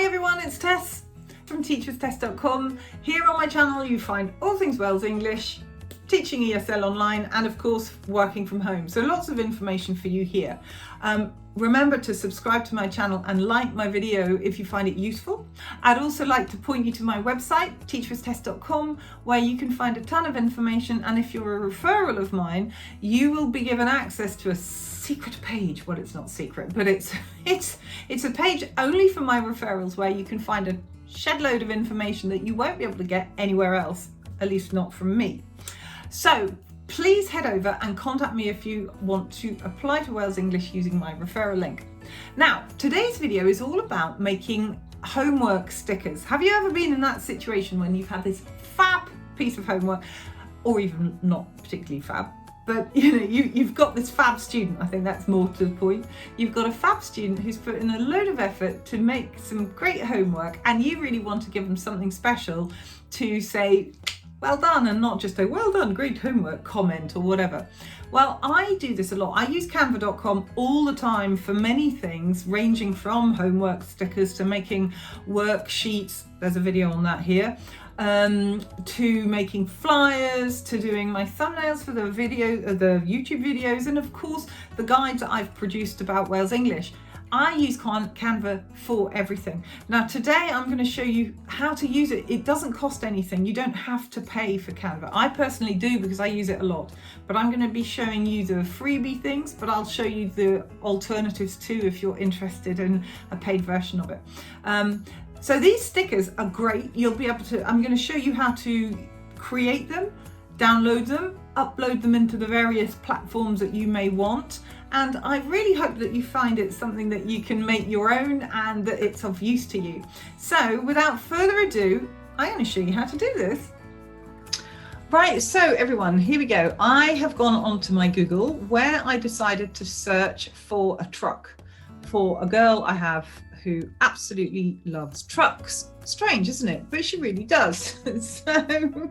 everyone, it's Tess from teachwithtess.com. Here on my channel you find all things Wales English, teaching ESL online, and of course working from home. So lots of information for you here. Remember to subscribe to my channel and like my video if you find it useful. I'd also like to point you to my website, teachwithtess.com, where you can find a ton of information, and if you're a referral of mine, you will be given access to a secret page. Well, it's not secret, but it's a page only for my referrals, where you can find a shed load of information that you won't be able to get anywhere else, at least not from me. So please head over and contact me if you want to apply to Wales English using my referral link. Now, today's video is all about making homework stickers. Have you ever been in that situation when you've had this fab piece of homework, or even not particularly fab, but you've got this fab student, I think that's more to the point. You've got a fab student who's put in a load of effort to make some great homework, and you really want to give them something special to say, well done, and not just a well done, great homework comment or whatever. Well, I do this a lot. I use canva.com all the time for many things, ranging from homework stickers to making worksheets, there's a video on that here, to making flyers, to doing my thumbnails for the YouTube videos, and of course the guides that I've produced about Wales English. I use Canva for everything. Now today I'm going to show you how to use it. It doesn't cost anything. You don't have to pay for Canva. I personally do because I use it a lot, but I'm going to be showing you the freebie things, but I'll show you the alternatives too if you're interested in a paid version of it. So these stickers are great. You'll be able to, I'm going to show you how to create them, download them, upload them into the various platforms that you may want. And I really hope that you find it something that you can make your own and that it's of use to you. So without further ado, I'm going to show you how to do this. Right, so everyone, here we go. I have gone onto my Google, where I decided to search for a truck for a girl I have who absolutely loves trucks. Strange, isn't it? But she really does. So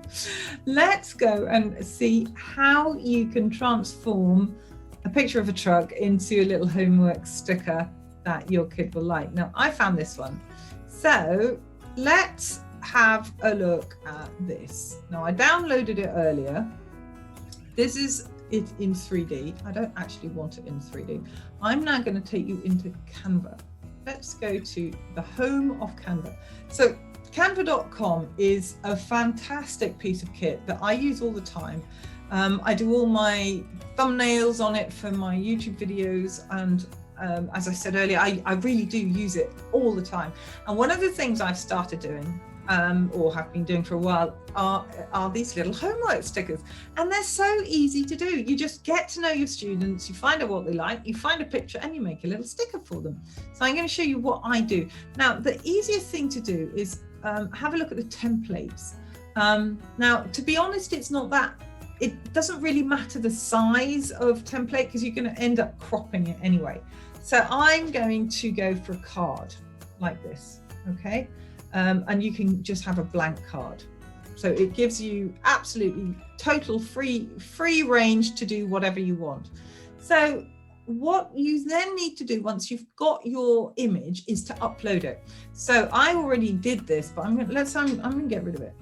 let's go and see how you can transform a picture of a truck into a little homework sticker that your kid will like. Now, I found this one. So let's have a look at this. Now, I downloaded it earlier. This is it in 3D. I don't actually want it in 3D. I'm now going to take you into Canva. Let's go to the home of Canva. So Canva.com is a fantastic piece of kit that I use all the time. I do all my thumbnails on it for my YouTube videos, and as I said earlier, I really do use it all the time. And one of the things I've started doing, or have been doing for a while, are these little homework stickers, and they're so easy to do. You just get to know your students, you find out what they like, you find a picture, and you make a little sticker for them. So I'm going to show you what I do. Now, the easiest thing to do is have a look at the templates. Now, to be honest, it doesn't really matter the size of template, because you're going to end up cropping it anyway. So I'm going to go for a card like this, okay? And you can just have a blank card. So it gives you absolutely total free range to do whatever you want. So what you then need to do once you've got your image is to upload it. So I already did this, but I'm going to get rid of it.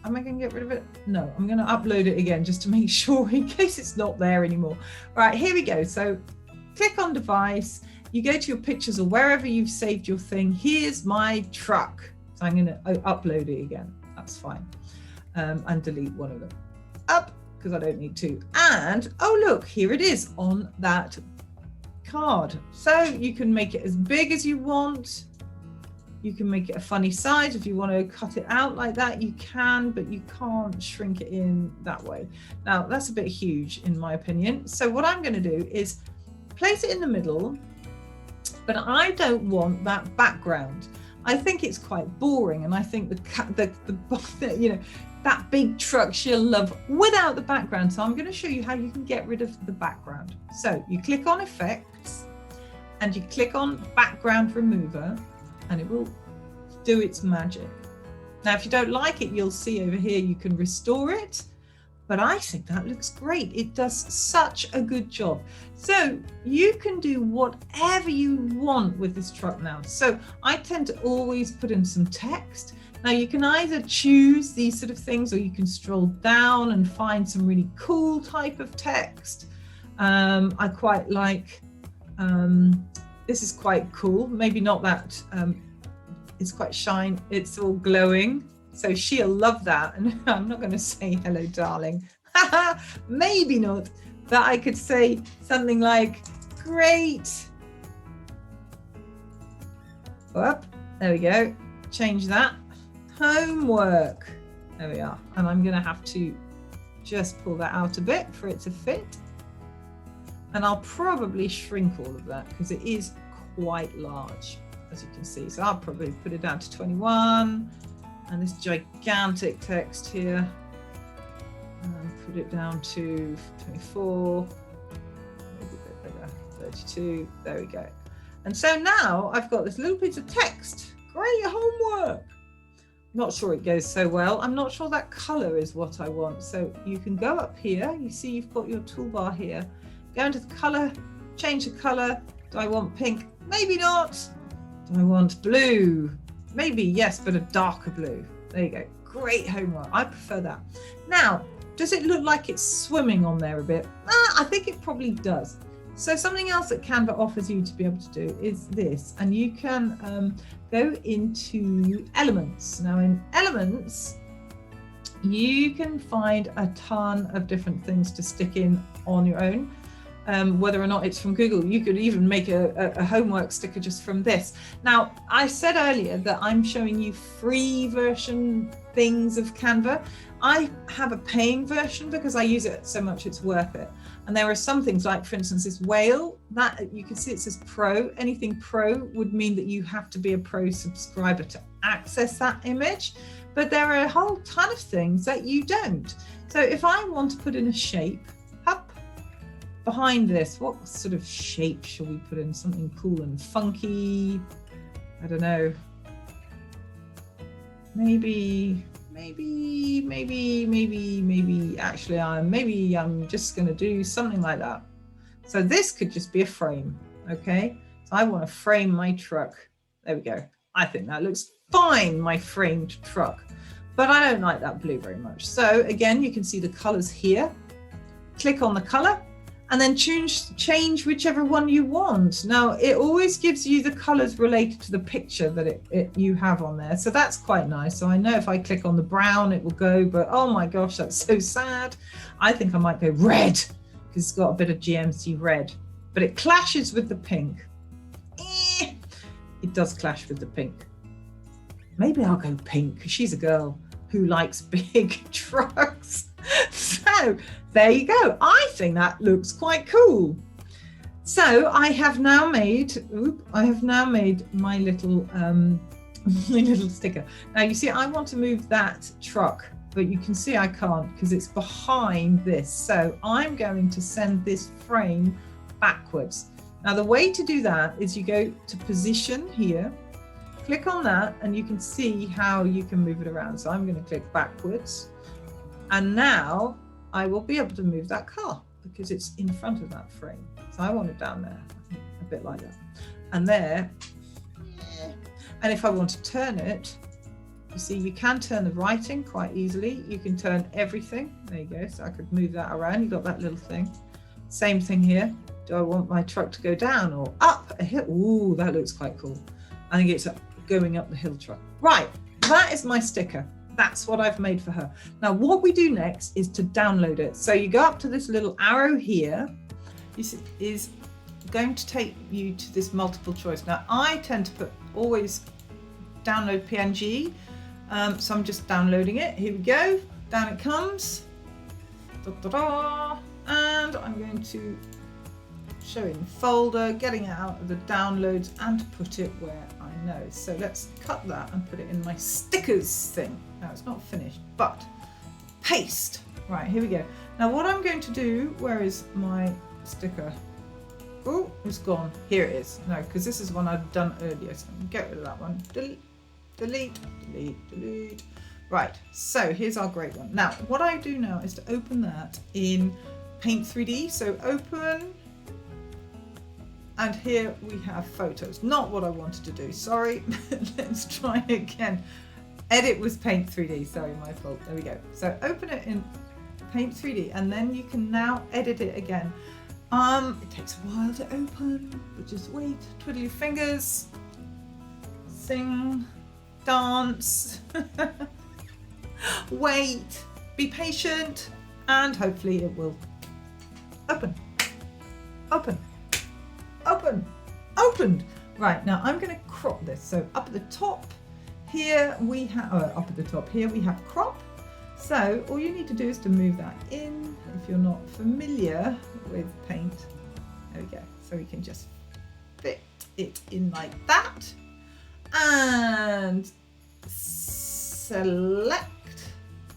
Am I going to get rid of it? No, I'm going to upload it again just to make sure, in case it's not there anymore. Right, here we go. So click on device, you go to your pictures or wherever you've saved your thing. Here's my truck. So I'm going to upload it again. That's fine. And delete one of them. Up, because I don't need to. And, oh look, here it is on that card. So you can make it as big as you want. You can make it a funny size. If you want to cut it out like that, you can, but you can't shrink it in that way. Now, that's a bit huge in my opinion. So what I'm going to do is place it in the middle, but I don't want that background. I think it's quite boring, and I think that big truck she'll love without the background. So I'm going to show you how you can get rid of the background. So you click on Effects and you click on Background Remover, and it will do its magic. Now, if you don't like it, you'll see over here you can restore it, but I think that looks great. It does such a good job. So you can do whatever you want with this truck now. So I tend to always put in some text. Now you can either choose these sort of things, or you can scroll down and find some really cool type of text. I quite like, this is quite cool. Maybe not that, it's quite shine, it's all glowing. So she'll love that. And I'm not going to say hello, darling. Maybe not. But I could say something like, great. Up. There we go. Change that. Homework. There we are. And I'm going to have to just pull that out a bit for it to fit. And I'll probably shrink all of that because it is quite large, as you can see. So I'll probably put it down to 21. And this gigantic text here, and put it down to 24, maybe a bit bigger, 32, there we go. And so now I've got this little piece of text. Great homework. Not sure it goes so well. I'm not sure that color is what I want. So you can go up here, you see you've got your toolbar here, go into the color, change the color. Do I want pink? Maybe not. Do I want blue? Maybe yes, but a darker blue. There you go. Great homework. I prefer that. Now, does it look like it's swimming on there a bit? I think it probably does. So something else that Canva offers you to be able to do is this, and you can go into elements. Now in elements, you can find a ton of different things to stick in on your own. Whether or not it's from Google, you could even make a homework sticker just from this. Now, I said earlier that I'm showing you free version things of Canva. I have a paying version because I use it so much it's worth it. And there are some things like, for instance, this whale, that you can see it says pro. Anything pro would mean that you have to be a pro subscriber to access that image. But there are a whole ton of things that you don't. So if I want to put in a shape, behind this, what sort of shape shall we put in? Something cool and funky. I don't know. Maybe. Actually, I'm just going to do something like that. So this could just be a frame. Okay. So I want to frame my truck. There we go. I think that looks fine, my framed truck. But I don't like that blue very much. So again, you can see the colors here. Click on the color. And then change whichever one you want. Now, it always gives you the colors related to the picture that you have on there. So that's quite nice. So I know if I click on the brown, it will go, but oh my gosh, that's so sad. I think I might go red because it's got a bit of GMC red, but it clashes with the pink. It does clash with the pink. Maybe I'll go pink because she's a girl who likes big trucks. So there you go. I think that looks quite cool. So I have now made my little sticker. Now you see, I want to move that truck, but you can see I can't because it's behind this. So I'm going to send this frame backwards. Now the way to do that is you go to position here, click on that, and you can see how you can move it around. So I'm going to click backwards. And now I will be able to move that car because it's in front of that frame. So I want it down there, a bit like that. And there, and if I want to turn it, you see, you can turn the writing quite easily. You can turn everything. There you go. So I could move that around. You got that little thing. Same thing here. Do I want my truck to go down or up a hill? Ooh, that looks quite cool. I think it's going up the hill truck. Right, that is my sticker. That's what I've made for her. Now, what we do next is to download it. So you go up to this little arrow here. This is going to take you to this multiple choice. Now, I tend to always download PNG. So I'm just downloading it. Here we go. Down it comes. And I'm going to show it in folder, getting it out of the downloads and put it where I know. So let's cut that and put it in my stickers thing. Now it's not finished, but paste. Right, here we go. Now what I'm going to do, where is my sticker? Oh, it's gone. Here it is. No, because this is one I've done earlier. So I'm going to get rid of that one. Delete, delete, delete, delete. Right, so here's our great one. Now, what I do now is to open that in Paint 3D. So open, and here we have photos. Not what I wanted to do, sorry. Let's try again. Edit with Paint 3D, sorry, my fault. There we go. So open it in Paint 3D, and then you can now edit it again. It takes a while to open, but just wait, twiddle your fingers, sing, dance, wait, be patient, and hopefully it will open, open, open, opened. Right, now I'm going to crop this. So up at the top here we have, up at the top here we have crop. So all you need to do is to move that in if you're not familiar with Paint. There we go. So we can just fit it in like that and select.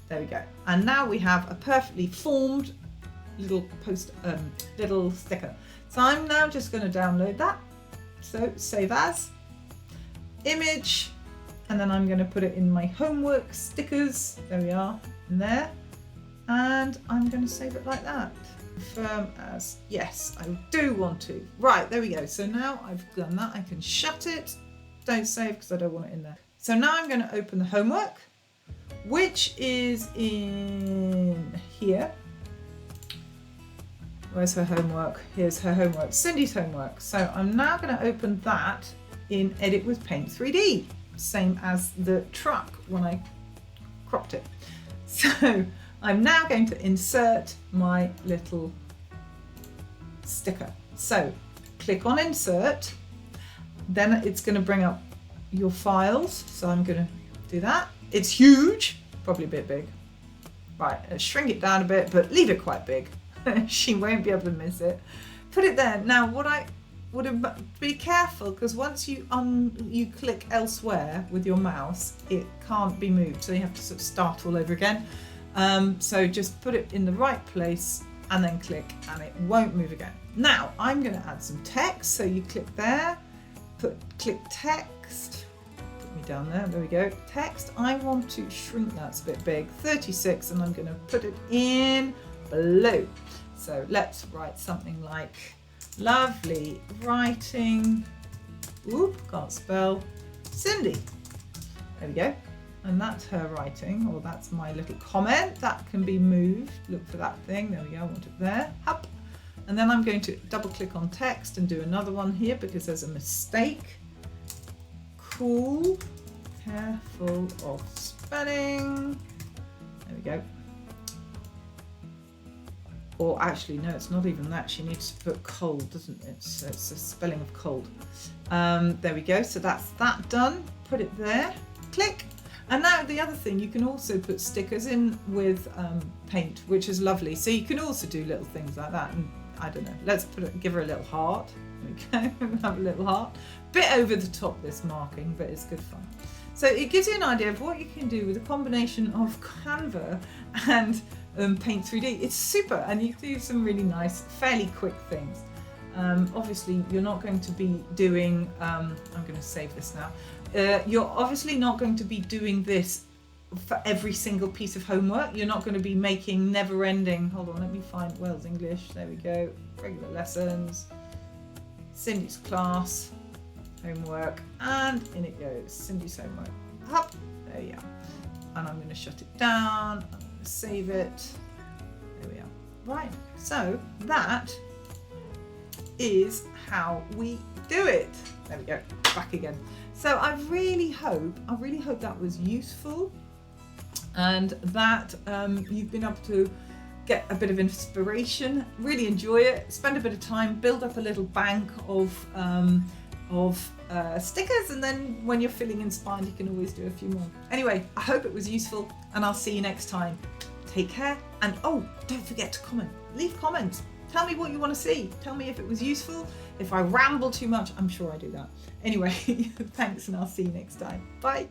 There we go. And now we have a perfectly formed little little sticker. So I'm now just going to download that. So save as, image, and then I'm going to put it in my homework stickers. There we are, in there. And I'm going to save it like that. Confirm as, yes, I do want to. Right, there we go. So now I've done that. I can shut it. Don't save because I don't want it in there. So now I'm going to open the homework, which is in here. Where's her homework? Here's her homework, Cindy's homework. So I'm now going to open that in Edit with Paint 3D. Same as the truck when I cropped it. So I'm now going to insert my little sticker. So click on insert, then it's going to bring up your files. So I'm going to do that. It's huge, probably a bit big. Right, let's shrink it down a bit, but leave it quite big. She won't be able to miss it. Put it there. Now what I would be careful, because once you click elsewhere with your mouse, it can't be moved, so you have to sort of start all over again. So just put it in the right place and then click, and it won't move again. Now I'm going to add some text, so you click there, click text, put me down there, there we go, text. I want to shrink that, it's a bit big, 36, and I'm going to put it in blue. So let's write something like lovely writing, can't spell, Cindy. There we go. And that's her writing, or that's my little comment. That can be moved. Look for that thing. There we go. I want it there. Up. And then I'm going to double click on text and do another one here because there's a mistake. Cool. Careful of spelling. There we go. Or actually, no, it's not even that. She needs to put cold, doesn't it? So it's a spelling of cold. There we go. So that's that done. Put it there. Click. And now the other thing, you can also put stickers in with Paint, which is lovely. So you can also do little things like that. And I don't know, let's give her a little heart. Okay, have a little heart. Bit over the top, this marking, but it's good fun. So it gives you an idea of what you can do with a combination of Canva and Paint 3D. It's super, and you do some really nice, fairly quick things. Obviously, you're not going to be doing, I'm going to save this now. You're obviously not going to be doing this for every single piece of homework. You're not going to be making never-ending, hold on, let me find Wales English, there we go, regular lessons, Cindy's class, homework, and in it goes, Cindy's homework, up, there you are. And I'm going to shut it down, I'm going to save it, there we are. Right, so that is how we do it. There we go, back again. So I really hope that was useful, and that you've been able to get a bit of inspiration, really enjoy it, spend a bit of time, build up a little bank of stickers, and then when you're feeling inspired, you can always do a few more. Anyway, I hope it was useful, and I'll see you next time. Take care, and oh, don't forget to comment. Leave comments. Tell me what you want to see. Tell me if it was useful. If I ramble too much, I'm sure I do that. Anyway, thanks, and I'll see you next time. Bye.